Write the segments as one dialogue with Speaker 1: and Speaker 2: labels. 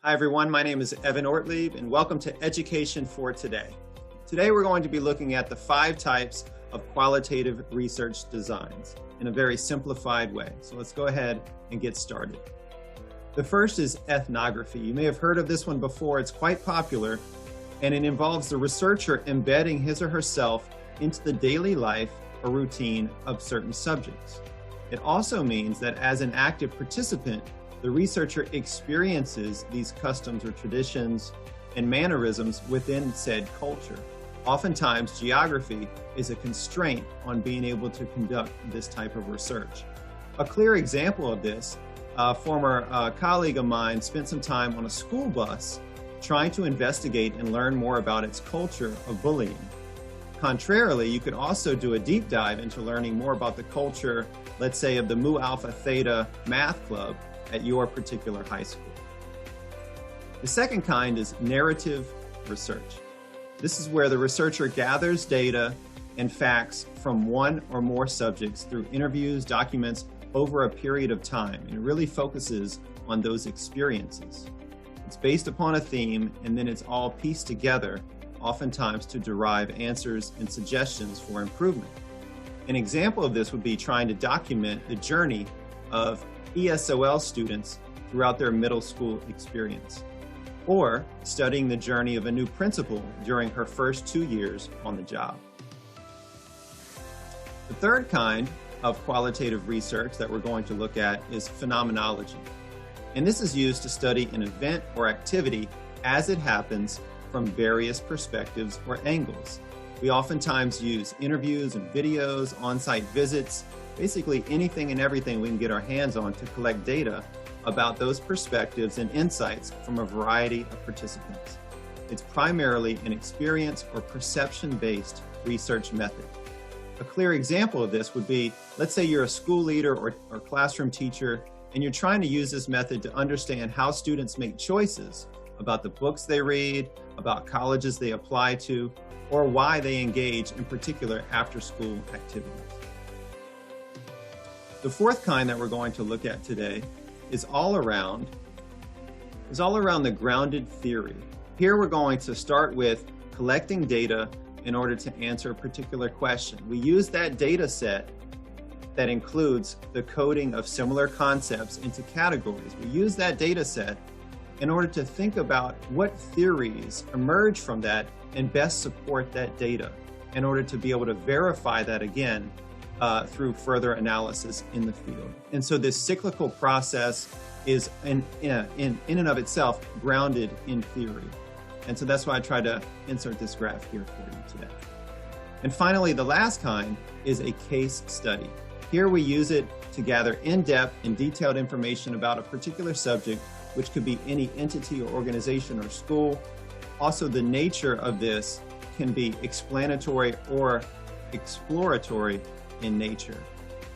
Speaker 1: Hi everyone, my name is Evan Ortlieb and welcome to Education for Today. Today we're going to be looking at the 5 types of qualitative research designs in a very simplified way. So let's go ahead and get started. The first is ethnography. You may have heard of this one before. It's quite popular and it involves the researcher embedding his or herself into the daily life or routine of certain subjects. It also means that as an active participant, the researcher experiences these customs or traditions and mannerisms within said culture. Oftentimes, geography is a constraint on being able to conduct this type of research. A clear example of this, a former colleague of mine spent some time on a school bus trying to investigate and learn more about its culture of bullying. Contrarily, you could also do a deep dive into learning more about the culture, let's say, of the Mu Alpha Theta math club at your particular high school. The second kind is narrative research. This is where the researcher gathers data and facts from one or more subjects through interviews, documents over a period of time, and it really focuses on those experiences. It's based upon a theme, and then it's all pieced together, oftentimes to derive answers and suggestions for improvement. An example of this would be trying to document the journey of ESOL students throughout their middle school experience, or studying the journey of a new principal during her first 2 years on the job. The third kind of qualitative research that we're going to look at is phenomenology. And this is used to study an event or activity as it happens from various perspectives or angles. We oftentimes use interviews and videos, on-site visits, basically anything and everything we can get our hands on to collect data about those perspectives and insights from a variety of participants. It's primarily an experience or perception-based research method. A clear example of this would be, let's say you're a school leader or classroom teacher, and you're trying to use this method to understand how students make choices about the books they read, about colleges they apply to, or why they engage in particular after-school activities. The fourth kind that we're going to look at today is all around the grounded theory. Here we're going to start with collecting data in order to answer a particular question. We use that data set that includes the coding of similar concepts into categories. We use that data set in order to think about what theories emerge from that and best support that data in order to be able to verify that again through further analysis in the field. And so this cyclical process is in and of itself grounded in theory. And so that's why I tried to insert this graph here for you today. And finally, the last kind is a case study. Here we use it to gather in-depth and detailed information about a particular subject, which could be any entity or organization or school. Also, the nature of this can be explanatory or exploratory in nature.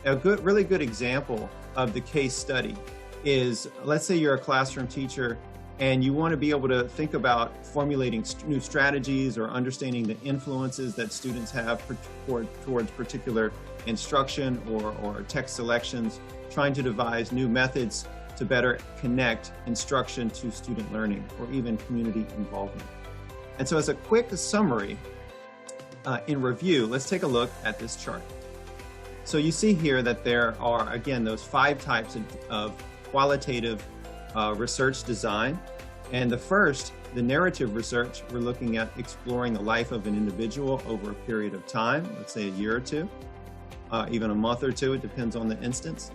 Speaker 1: A really good example of the case study is, let's say you're a classroom teacher and you want to be able to think about formulating new strategies or understanding the influences that students have towards particular instruction or text selections, trying to devise new methods to better connect instruction to student learning or even community involvement. And so as a quick summary, in review, let's take a look at this chart. So you see here that there are, again, those 5 types of qualitative research design. And the first, the narrative research, we're looking at exploring the life of an individual over a period of time, let's say a year or two, even a month or two, it depends on the instance.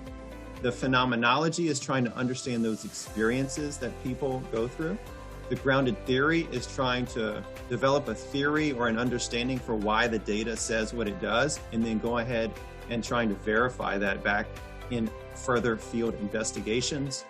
Speaker 1: The phenomenology is trying to understand those experiences that people go through. The grounded theory is trying to develop a theory or an understanding for why the data says what it does, and then go ahead and trying to verify that back in further field investigations.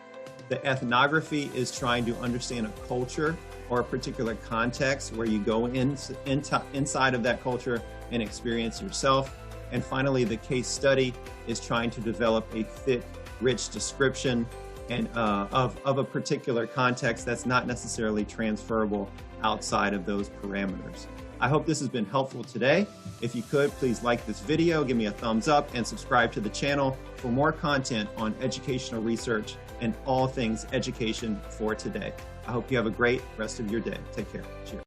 Speaker 1: The ethnography is trying to understand a culture or a particular context where you go inside of that culture and experience yourself. And finally, the case study is trying to develop a thick, rich description and of a particular context that's not necessarily transferable outside of those parameters. I hope this has been helpful today. If you could, please like this video, give me a thumbs up, and subscribe to the channel for more content on educational research and all things education for today. I hope you have a great rest of your day. Take care. Cheers.